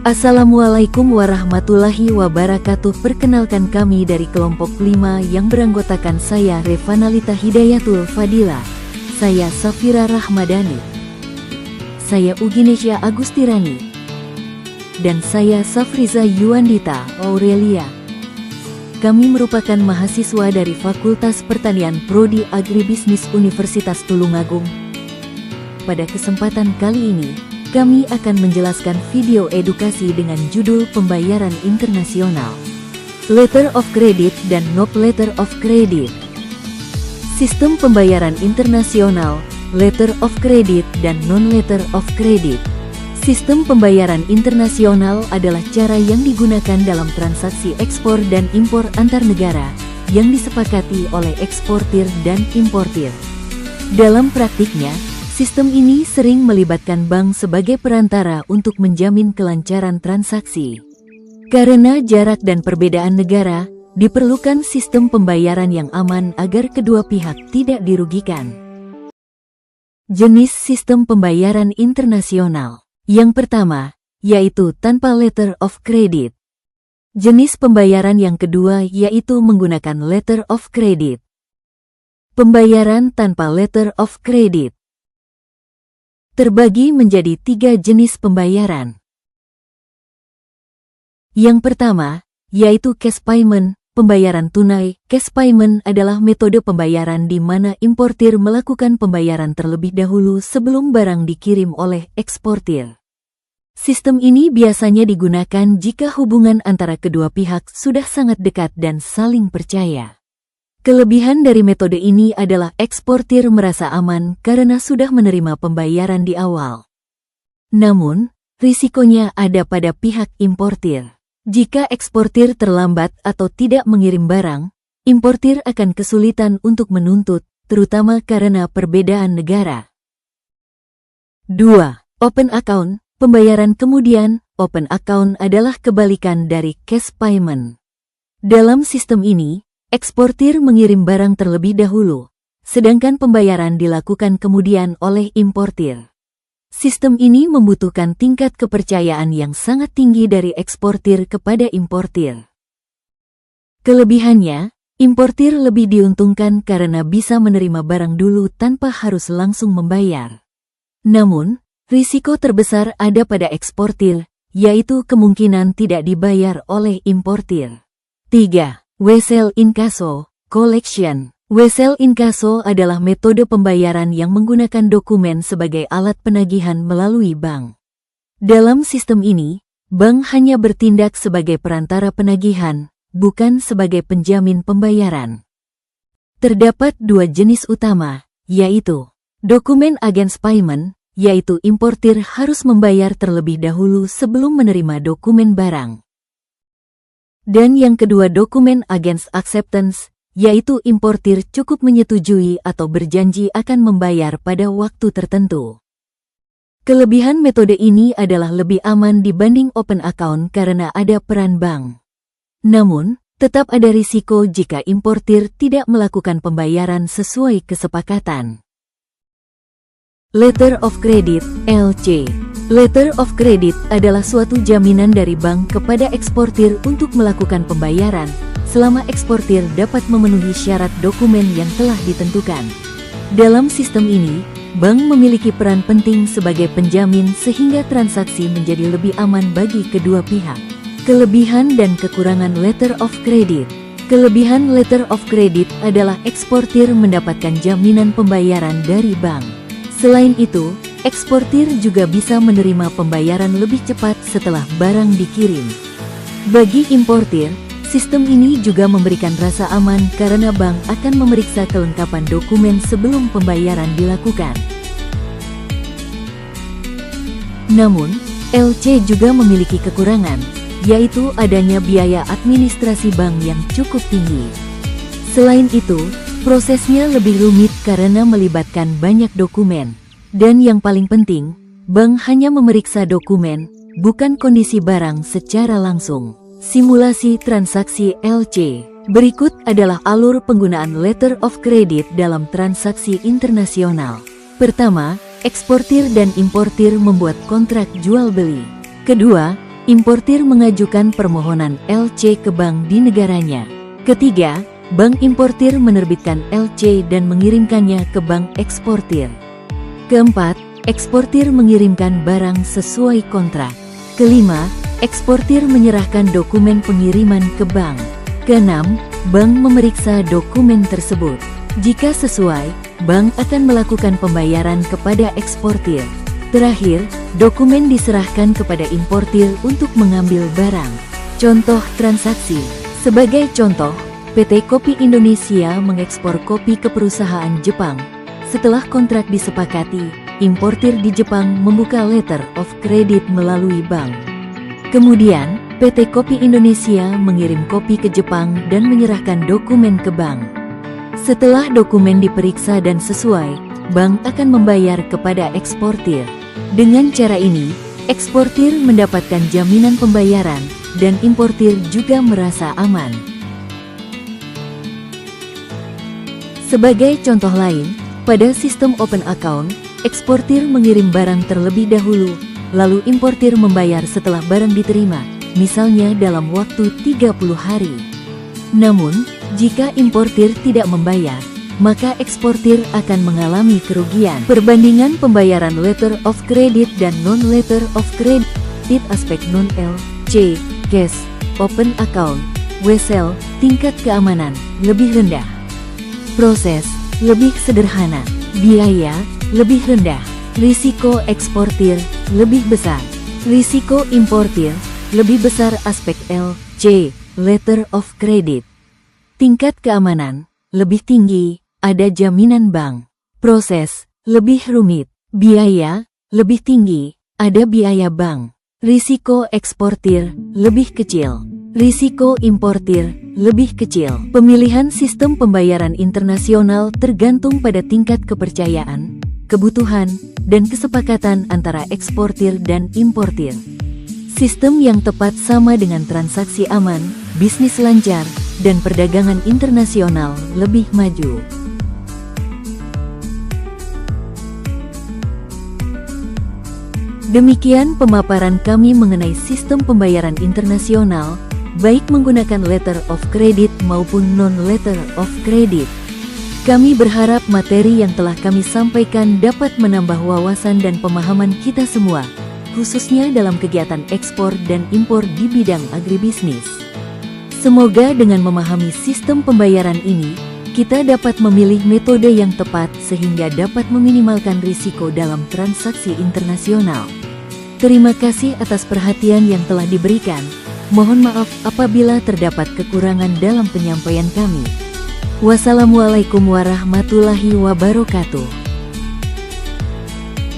Assalamualaikum warahmatullahi wabarakatuh. Perkenalkan, kami dari kelompok 5 yang beranggotakan saya Revanalita Hidayatul Fadilah, saya Safira Rahmadani, saya Uginesia Agustirani, dan saya Safriza Yuandita Aurelia. Kami merupakan mahasiswa dari Fakultas Pertanian Prodi Agribisnis Universitas Tulungagung. Pada kesempatan kali ini, kami akan menjelaskan video edukasi dengan judul Pembayaran Internasional, Letter of Credit dan Non Letter of Credit. Sistem pembayaran internasional, Letter of Credit dan Non Letter of Credit. Sistem pembayaran internasional adalah cara yang digunakan dalam transaksi ekspor dan impor antar negara yang disepakati oleh eksportir dan importir. Dalam praktiknya, sistem ini sering melibatkan bank sebagai perantara untuk menjamin kelancaran transaksi. Karena jarak dan perbedaan negara, diperlukan sistem pembayaran yang aman agar kedua pihak tidak dirugikan. Jenis sistem pembayaran internasional. Yang pertama, yaitu tanpa letter of credit. Jenis pembayaran yang kedua yaitu menggunakan letter of credit. Pembayaran tanpa letter of credit terbagi menjadi 3 jenis pembayaran. Yang pertama, yaitu cash payment, pembayaran tunai. Cash payment adalah metode pembayaran di mana importir melakukan pembayaran terlebih dahulu sebelum barang dikirim oleh eksportir. Sistem ini biasanya digunakan jika hubungan antara kedua pihak sudah sangat dekat dan saling percaya. Kelebihan dari metode ini adalah eksportir merasa aman karena sudah menerima pembayaran di awal. Namun, risikonya ada pada pihak importir. Jika eksportir terlambat atau tidak mengirim barang, importir akan kesulitan untuk menuntut, terutama karena perbedaan negara. 2. Open account, pembayaran kemudian. Open account adalah kebalikan dari cash payment. Dalam sistem ini, eksportir mengirim barang terlebih dahulu, sedangkan pembayaran dilakukan kemudian oleh importir. Sistem ini membutuhkan tingkat kepercayaan yang sangat tinggi dari eksportir kepada importir. Kelebihannya, importir lebih diuntungkan karena bisa menerima barang dulu tanpa harus langsung membayar. Namun, risiko terbesar ada pada eksportir, yaitu kemungkinan tidak dibayar oleh importir. 3. Wesel inkasso, collection. Wesel inkasso adalah metode pembayaran yang menggunakan dokumen sebagai alat penagihan melalui bank. Dalam sistem ini, bank hanya bertindak sebagai perantara penagihan, bukan sebagai penjamin pembayaran. Terdapat 2 jenis utama, yaitu dokumen against payment, yaitu importir harus membayar terlebih dahulu sebelum menerima dokumen barang. Dan yang kedua dokumen against acceptance, yaitu importir cukup menyetujui atau berjanji akan membayar pada waktu tertentu. Kelebihan metode ini adalah lebih aman dibanding open account karena ada peran bank. Namun, tetap ada risiko jika importir tidak melakukan pembayaran sesuai kesepakatan. Letter of Credit, LC. Letter of Credit adalah suatu jaminan dari bank kepada eksportir untuk melakukan pembayaran, selama eksportir dapat memenuhi syarat dokumen yang telah ditentukan. Dalam sistem ini, bank memiliki peran penting sebagai penjamin sehingga transaksi menjadi lebih aman bagi kedua pihak. Kelebihan dan kekurangan Letter of Credit. Kelebihan Letter of Credit adalah eksportir mendapatkan jaminan pembayaran dari bank. Selain itu, eksportir juga bisa menerima pembayaran lebih cepat setelah barang dikirim. Bagi importir, sistem ini juga memberikan rasa aman karena bank akan memeriksa kelengkapan dokumen sebelum pembayaran dilakukan. Namun, LC juga memiliki kekurangan, yaitu adanya biaya administrasi bank yang cukup tinggi. Selain itu, prosesnya lebih rumit karena melibatkan banyak dokumen. Dan yang paling penting, bank hanya memeriksa dokumen, bukan kondisi barang secara langsung. Simulasi transaksi LC. Berikut adalah alur penggunaan Letter of Credit dalam transaksi internasional. Pertama, eksportir dan importir membuat kontrak jual beli. Kedua, Importir mengajukan permohonan LC ke bank di negaranya. Ketiga, bank importir menerbitkan LC dan mengirimkannya ke bank eksportir. Keempat, eksportir mengirimkan barang sesuai kontrak. Kelima, eksportir menyerahkan dokumen pengiriman ke bank. Keenam, bank memeriksa dokumen tersebut. Jika sesuai, bank akan melakukan pembayaran kepada eksportir. Terakhir, dokumen diserahkan kepada importir untuk mengambil barang. Contoh transaksi. Sebagai contoh, PT Kopi Indonesia mengekspor kopi ke perusahaan Jepang. Setelah kontrak disepakati, importir di Jepang membuka letter of credit melalui bank. Kemudian, PT Kopi Indonesia mengirim kopi ke Jepang dan menyerahkan dokumen ke bank. Setelah dokumen diperiksa dan sesuai, bank akan membayar kepada eksportir. Dengan cara ini, eksportir mendapatkan jaminan pembayaran, dan importir juga merasa aman. Sebagai contoh lain, pada sistem open account, eksportir mengirim barang terlebih dahulu, lalu importir membayar setelah barang diterima, misalnya dalam waktu 30 hari. Namun, jika importir tidak membayar, maka eksportir akan mengalami kerugian. Perbandingan pembayaran letter of credit dan non-letter of credit, aspek non-LC, cash, open account, WSL, tingkat keamanan, lebih rendah. Proses, lebih sederhana. Biaya, lebih rendah. Risiko eksportir, lebih besar. Risiko importir, lebih besar aspek LC, letter of credit. Tingkat keamanan, lebih tinggi, ada jaminan bank. Proses, lebih rumit. Biaya, lebih tinggi, ada biaya bank. Risiko eksportir, lebih kecil. Risiko importir, lebih kecil. Pemilihan sistem pembayaran internasional tergantung pada tingkat kepercayaan, kebutuhan, dan kesepakatan antara eksportir dan importir. Sistem yang tepat sama dengan transaksi aman, bisnis lancar, dan perdagangan internasional lebih maju. Demikian pemaparan kami mengenai sistem pembayaran internasional, baik menggunakan letter of credit maupun non-letter of credit. Kami berharap materi yang telah kami sampaikan dapat menambah wawasan dan pemahaman kita semua, khususnya dalam kegiatan ekspor dan impor di bidang agribisnis. Semoga dengan memahami sistem pembayaran ini, kita dapat memilih metode yang tepat sehingga dapat meminimalkan risiko dalam transaksi internasional. Terima kasih atas perhatian yang telah diberikan. Mohon maaf apabila terdapat kekurangan dalam penyampaian kami. Wassalamualaikum warahmatullahi wabarakatuh.